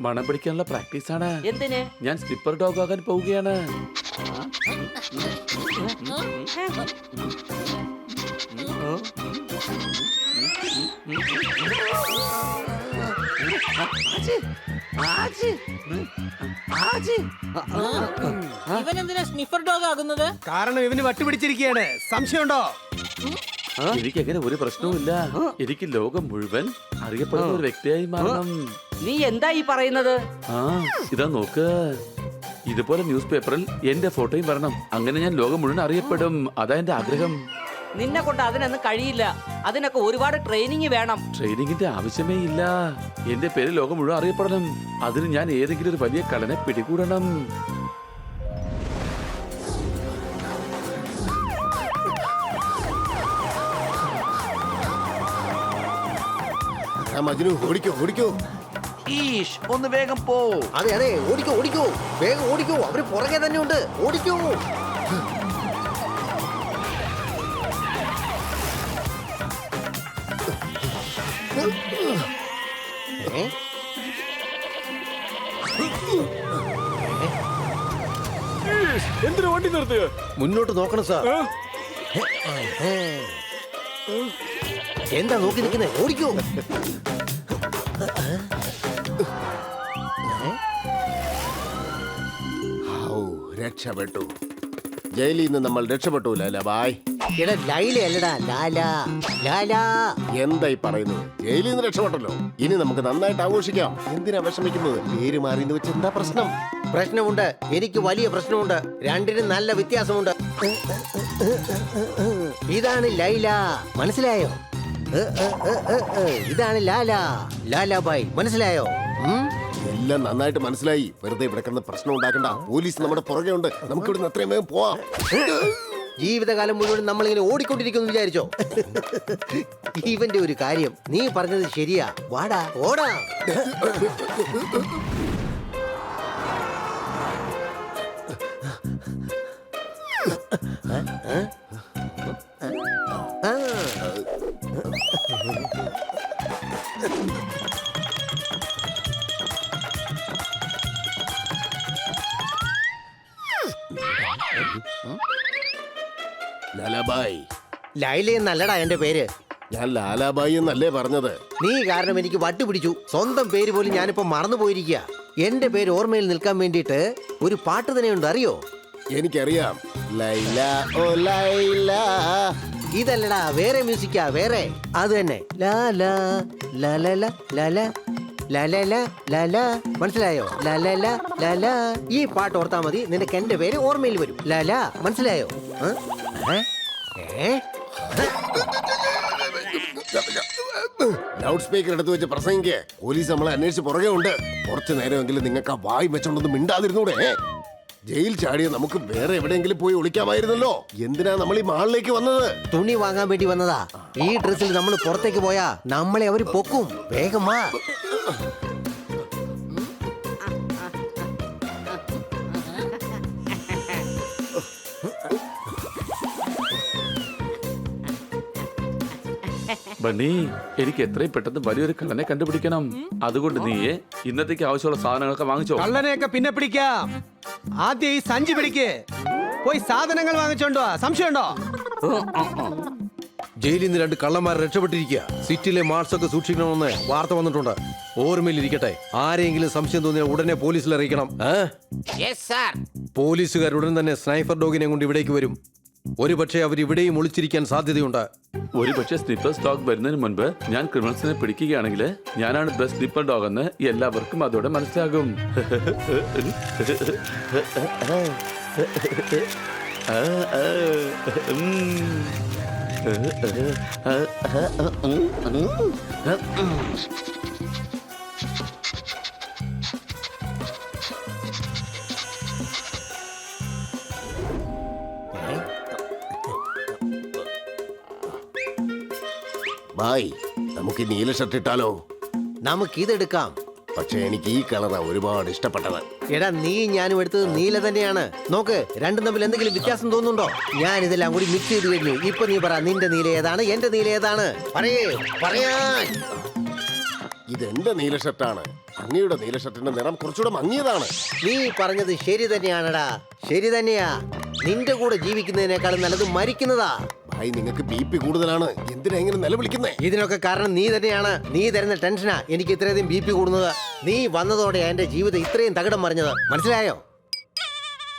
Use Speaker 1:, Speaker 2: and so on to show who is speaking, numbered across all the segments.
Speaker 1: മണം പിടിക്കാനുള്ള പ്രാക്ടീസ് ആണ്.
Speaker 2: എന്തിന്?
Speaker 1: ഞാൻ സ്ലിപ്പർ ഡോഗ് ആകാൻ പോവുകയാണ്.
Speaker 2: ഇവനെന്തിനാ സ്നിഫർ ഡോഗ് ആകുന്നത്?
Speaker 3: കാരണം ഇവന് വട്ടുപിടിച്ചിരിക്കുകയാണ്. സംശയമുണ്ടോ?
Speaker 1: എനിക്കങ്ങനെ ഒരു പ്രശ്നവുമില്ല. എനിക്ക് ലോകം മുഴുവൻ അറിയപ്പെടുന്ന ഒരു വ്യക്തിയായി മാറണം.
Speaker 2: നീ എന്താ ഈ പറയുന്നത്?
Speaker 1: ഇതാ നോക്ക്, ഇതുപോലെ ന്യൂസ് പേപ്പറിൽ എന്റെ ഫോട്ടോയും വരണം. അങ്ങനെ ഞാൻ ലോകം മുഴുവൻ അറിയപ്പെടും. അതാ എന്റെ ആഗ്രഹം.
Speaker 2: നിന്നെ കൊണ്ട് അതിനൊന്നും കഴിയില്ല. അതിനൊക്കെ ഒരുപാട് ട്രെയിനിങ് വേണം.
Speaker 1: ട്രെയിനിങ്ങിന്റെ ആവശ്യമേ ഇല്ല. എന്റെ പേര് ലോകം മുഴുവൻ അറിയപ്പെടണം. അതിന് ഞാൻ ഏതെങ്കിലും ഒരു വലിയ കള്ളനെ പിടികൂടണം.
Speaker 4: മജ്നു, ഓടിക്കോ ഓടിക്കോ.
Speaker 5: ഈഷ്, ഒന്ന് വേഗം പോ.
Speaker 4: അതെ അതെ, ഓടിക്കോ ഓടിക്കോ, വേഗം ഓടിക്കോ. അവര് പുറകെ തന്നെ ഉണ്ട്. ഓടിക്കോ.
Speaker 1: എന്തിനാ വണ്ടി നിർത്തിയ?
Speaker 4: മുന്നോട്ട് നോക്കണം സാർ. എന്താ നോക്കി നിൽക്കുന്നേ? ഓടിക്കോ. രക്ഷപ്പെട്ടു. ജയിലിൽ നിന്ന് നമ്മൾ രക്ഷപ്പെട്ടു. ലാല ബായ്. എടാ ലൈല അല്ലടാ, ലാല. ലാല എന്തായി പറയുന്നത്? ജയിലിൽ നിന്ന് രക്ഷപ്പെട്ടല്ലോ. ഇനി നമുക്ക് നന്നായിട്ട് ആഘോഷിക്കാം. എന്തിനാ വിഷമിക്കുന്നത്? പേര് മാറിയെന്ന് വെച്ച് എന്താ പ്രശ്നം? പ്രശ്നമുണ്ട്. എനിക്ക് വലിയ പ്രശ്നമുണ്ട്. രണ്ടിനും നല്ല വ്യത്യാസമുണ്ട്. ഇതാണ് ലൈല, മനസ്സിലായോ? ഇതാണ് ലാല, ലാലാബായ്, മനസ്സിലായോ? എല്ലാം നന്നായിട്ട് മനസ്സിലായി. വെറുതെ ഇവിടെ കിടന്ന് പ്രശ്നം ഉണ്ടാക്കണ്ട. പോലീസ് നമ്മുടെ പുറകെ ഉണ്ട്. നമുക്ക് ഇവിടുന്ന് എത്രയും വേഗം പോവാം. ജീവിതകാലം മുഴുവൻ നമ്മളിങ്ങനെ ഓടിക്കൊണ്ടിരിക്കുന്നു വിചാരിച്ചോ? ഇവന്റെ ഒരു കാര്യം, നീ പറഞ്ഞത് ശരിയാ. വാടാ ഓടാ. ലാലാബായ്. ലൈല എന്നല്ലടാ എന്റെ പേര്. ഞാൻ ലാലാബായി എന്നല്ലേ പറഞ്ഞത്. നീ കാരണം എനിക്ക് വട്ടുപിടിച്ചു. സ്വന്തം പേര് പോലും ഞാനിപ്പോ മറന്നു പോയിരിക്കുക. എന്റെ പേര് ഓർമ്മയിൽ നിൽക്കാൻ വേണ്ടിയിട്ട് ഒരു പാട്ട് തന്നെയുണ്ട്, അറിയോ? എനിക്കറിയാം. ലൈല ഓ ലൈല. ഇതല്ലടാ, വേറെ മ്യൂസിക്കാ, വേറെ. അത് തന്നെ. ലാല ലാല ലാല ലാല ലാല, മനസ്സിലായോ? ലാല ലാല. ഈ പാട്ട് ഓർത്താ മതി, നിനക്ക് എന്റെ പേര് ഓർമ്മയിൽ വരും. ലാല, മനസ്സിലായോ? ലൗഡ് സ്പീക്കർ എടുത്ത് വെച്ച് പ്രസംഗിക്ക്. പോലീസ് നമ്മളെ അന്വേഷിച്ച് പുറകെ ഉണ്ട്. കുറച്ചു നേരമെങ്കിലും നിങ്ങൾക്ക് ആ വായി വെച്ചോണ്ടൊന്നും മിണ്ടാതിരുന്നൂടെ? ജയിൽ ചാടിയ നമുക്ക് വേറെ എവിടെയെങ്കിലും പോയി ഒളിക്കാമായിരുന്നല്ലോ. എന്തിനാ നമ്മൾ ഈ മാളിലേക്ക് വന്നത്? തുണി വാങ്ങാൻ വേണ്ടി വന്നതാ. ഈ ഡ്രസ്സിൽ നമ്മൾ പുറത്തേക്ക് പോയാ നമ്മളെ അവര് പൊക്കും. വേഗം വാ.
Speaker 1: ബണ്ണി, എനിക്ക് എത്രയും പെട്ടെന്ന് വലിയൊരു കള്ളനെ കണ്ടുപിടിക്കണം. അതുകൊണ്ട് നീയെ ഇന്നത്തേക്ക് ആവശ്യമുള്ള സാധനങ്ങളൊക്കെ വാങ്ങിച്ചോ.
Speaker 3: കള്ളനെയൊക്കെ പിന്നെ പിടിക്കാം. ആദ്യം ഈ സഞ്ചി പിടിക്ക്. പോയി സാധനങ്ങൾ വാങ്ങിച്ചോണ്ടോ. സംശയമുണ്ടോ?
Speaker 6: ജയിലിൽ നിന്ന് 2 കള്ളന്മാർ രക്ഷപ്പെട്ടിരിക്കുക. സിറ്റിയിലെ മാർട്സ് ഒക്കെ സൂക്ഷിക്കണമെന്ന് വാർത്ത വന്നിട്ടുണ്ട്. ഓർമ്മയിലിരിക്കട്ടെ, ആരെങ്കിലും സംശയം തോന്നിയാൽ ഉടനെ പോലീസിൽ അറിയിക്കണം. പോലീസുകാർ ഉടൻ തന്നെ സ്നൈഫർ ഡോഗിനെ കൊണ്ട് ഇവിടേക്ക് വരും. ഒരുപക്ഷെ അവർ ഇവിടെയും ഒളിച്ചിരിക്കാൻ സാധ്യതയുണ്ട്.
Speaker 1: ഒരു പക്ഷേ സ്നിപ്പർ സ്റ്റോക്ക് വരുന്നതിന് മുൻപ് ഞാൻ ക്രിമിനൽസിനെ പിടിക്കുകയാണെങ്കിൽ ഞാനാണ് ബെസ്റ്റ് സ്നിപ്പർ ഡോഗ് എന്ന് എല്ലാവർക്കും അതോടെ മനസ്സിലാകും.
Speaker 7: ബായ്, നമുക്ക് ഈ നീല ഷർട്ട് ഇട്ടാലോ?
Speaker 4: നമുക്കിതെടുക്കാം.
Speaker 7: പക്ഷെ എനിക്ക് ഈ കളറാ ഒരുപാട് ഇഷ്ടപ്പെട്ടത്.
Speaker 4: എടാ, നീ ഞാനും എടുത്തത് നീല തന്നെയാണ്. നോക്ക്, രണ്ടും തമ്മിൽ എന്തെങ്കിലും വ്യത്യാസം തോന്നുന്നുണ്ടോ? ഞാൻ ഇതെല്ലാം കൂടി മിക്സ് ചെയ്ത് കഴിഞ്ഞു. ഇപ്പൊ നീ പറ, നിന്റെ നീല ഏതാണ്, എന്റെ നീല ഏതാണ്? പറയാൻ
Speaker 7: ഇത് എന്റെ നീല ഷർട്ടാണ്. അങ്ങയുടെ നീല ഷർട്ടിന്റെ നിറം കുറച്ചുകൂടെ മങ്ങിയതാണ്.
Speaker 4: നീ പറഞ്ഞത് ശരി തന്നെയാണടാ, ശരി തന്നെയാ. നിന്റെ കൂടെ ജീവിക്കുന്നതിനേക്കാളും നല്ലത് മരിക്കുന്നതാ.
Speaker 7: ഭായ്, നിങ്ങൾക്ക് BP കൂടുതലാണ്. എന്തിനാ ഇങ്ങനെ നിലവിളിക്കുന്നേ?
Speaker 4: ഇതിനൊക്കെ കാരണം നീ തന്നെയാണ്. നീ തരുന്ന ടെൻഷനാ എനിക്ക് ഇത്രയധികം BP കൂടുന്നത്. നീ വന്നതോടെ എന്റെ ജീവിതം ഇത്രയും തകിടം മറിഞ്ഞത്. മനസ്സിലായോ?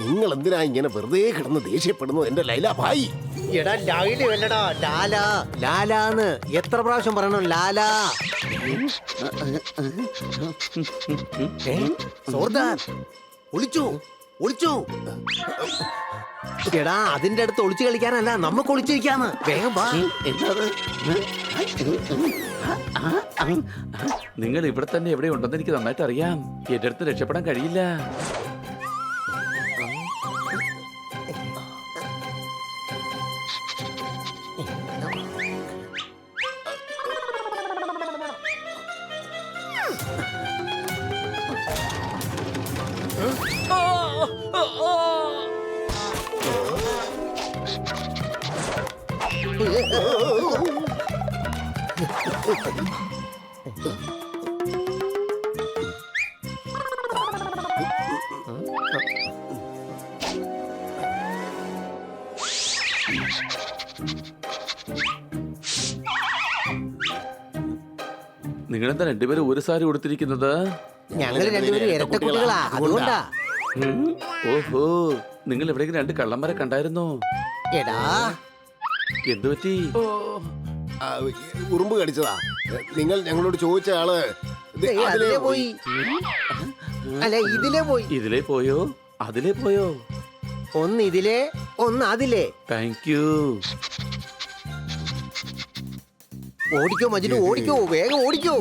Speaker 7: നിങ്ങൾ എന്തിനാ ഇങ്ങനെ വെറുതെ കിടന്ന് ദേഷ്യപ്പെടുന്നു എന്റെ ലൈല ഭായ്?
Speaker 4: എടാ, ലൈല അല്ലടാ, ലാല. ലാലാന്ന് എത്ര പ്രാവശ്യം പറയണം? ലാല. സോർദാർ, ഒളിച്ചു ഒളിച്ചു. എടാ, അതിന്റെ അടുത്ത് ഒളിച്ചു കളിക്കാനല്ല, നമുക്ക് ഒളിച്ചിരിക്കാന്ന്. വേഗം വാ.
Speaker 1: നിങ്ങൾ ഇവിടെ തന്നെ എവിടെ ഉണ്ടെന്ന് എനിക്ക് നന്നായിട്ട് അറിയാം. എന്റെ അടുത്ത് രക്ഷപ്പെടാൻ കഴിയില്ല. നിങ്ങളെന്താ രണ്ടുപേരും ഒരു സാരി ഉടുത്തിരിക്കുന്നത്?
Speaker 4: ഞങ്ങൾ രണ്ടുപേരും ഇരട്ട കുട്ടികളാ, അതുകൊണ്ടാ.
Speaker 1: ഓഹോ, നിങ്ങൾ എവിടെയെങ്കിലും 2 കള്ളന്മാരെ കണ്ടായിരുന്നോ?
Speaker 4: എടാ,
Speaker 1: എന്തു പറ്റി?
Speaker 7: ആ, ഉറുമ്പ് കടിച്ചതാ. നിങ്ങൾ ഞങ്ങളോട് ചോദിച്ച ആള് ദേ അതിലേ
Speaker 4: അതിലേ
Speaker 7: പോയി.
Speaker 4: പോയി. അല്ല, ഇതിലേ പോയി.
Speaker 1: ഇതിലേ പോയോ അതിലേ പോയോ?
Speaker 4: ഒന്ന് ഇതിലേ, ഒന്ന് അതിലേ.
Speaker 1: Thank you.
Speaker 4: ഓടിക്കോ മജിനു, ഓടിക്കോ, വേഗം ഓടിക്കോ.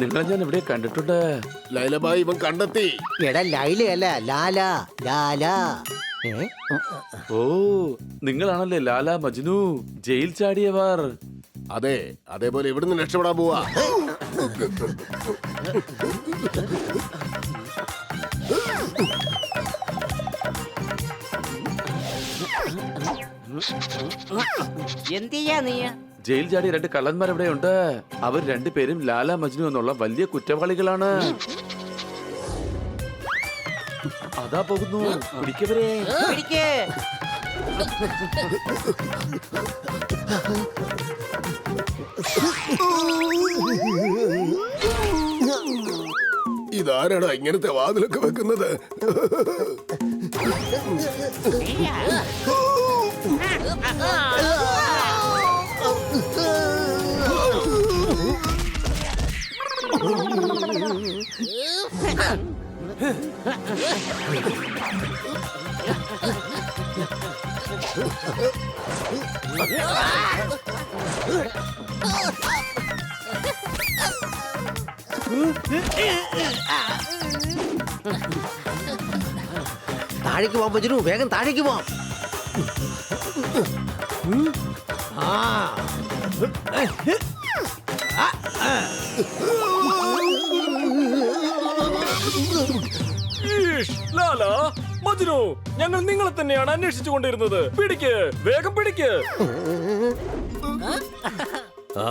Speaker 1: നിങ്ങളെ ഞാൻ എവിടെ കണ്ടിട്ടുണ്ട്.
Speaker 7: ലൈല ഭായ്, ഇവൻ കണ്ടെത്തി.
Speaker 4: എടാ, ലൈലയല്ല, ലാല. ലാല.
Speaker 1: ഓ, നിങ്ങളാണല്ലേ ലാല മജ്നു, ജയിൽ ചാടിയവർ.
Speaker 7: അതെ, അതേപോലെ ഇവിടുന്ന് രക്ഷപ്പെടാൻ പോവാ.
Speaker 2: എന്തിയാ നീ?
Speaker 1: ജയിൽ ചാടിയ 2 കള്ളന്മാർ എവിടെയുണ്ട്. അവർ 2 പേരും ലാല മജ്നു എന്നുള്ള വലിയ കുറ്റവാളികളാണ്. അതാ പോകുന്നു, പിടിക്കവരെ.
Speaker 2: പിടിക്ക്.
Speaker 7: ഇതാരാടാ ഇങ്ങനത്തെ വാതിലൊക്കെ വെക്കുന്നത്?
Speaker 4: താഴേക്ക് പോവാൻ പറ്റുന്നു, വേഗം താഴേക്ക് പോവാം.
Speaker 8: ഈഷ്, ലാല, മജ്നു, ഞങ്ങൾ നിങ്ങളെ തന്നെയാണ് അന്വേഷിച്ചു കൊണ്ടിരുന്നത്. പിടിക്ക്, വേഗം പിടിക്ക്.
Speaker 6: ആ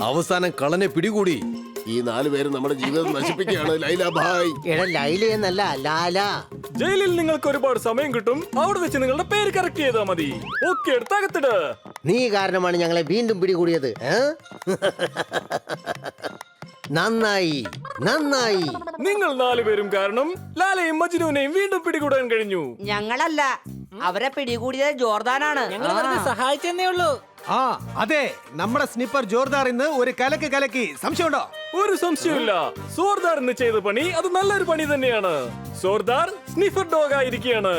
Speaker 6: അവസാനം കള്ളനെ പിടികൂടി.
Speaker 7: ഈ 4 പേരും നമ്മുടെ ജീവിതം നശിപ്പിക്കുകയാണ് ലൈല ഭായ്.
Speaker 4: എടാ ലൈല എന്നല്ല ലാല.
Speaker 8: ജയിലിൽ നിങ്ങൾക്ക് ഒരുപാട് സമയം കിട്ടും. അവിടെ വെച്ച് നിങ്ങളുടെ പേര് കറക്റ്റ് ചെയ്താൽ മതി. ഓക്കെ, എടുത്തകത്തിട്.
Speaker 4: നീ കാരണമാണ് ഞങ്ങളെ വീണ്ടും പിടികൂടിയത്. നന്നായി നന്നായി.
Speaker 8: നിങ്ങൾ 4 പേരും കാരണം ലാലയും മജ്നുവിനെയും വീണ്ടും പിടികൂടാൻ കഴിഞ്ഞു.
Speaker 2: ഞങ്ങളല്ല, അവരെ പിടികൂടിയത് ജോർദാനാണ്. ഞങ്ങൾ സഹായിച്ചെന്നേ ഉള്ളൂ.
Speaker 3: ആ അതെ, നമ്മുടെ സ്നിപ്പർ ജോർദാർ ഇന്ന് ഒരു കലക്ക് കലക്കി. സംശയമുണ്ടോ?
Speaker 8: ഒരു സംശയമില്ല. സോർദാർ ഇന്ന് ചെയ്ത പണി അത് നല്ലൊരു പണി തന്നെയാണ്. സോർദാർ സ്നിഫർ ഡോഗ് ആയിരിക്കുകയാണ്.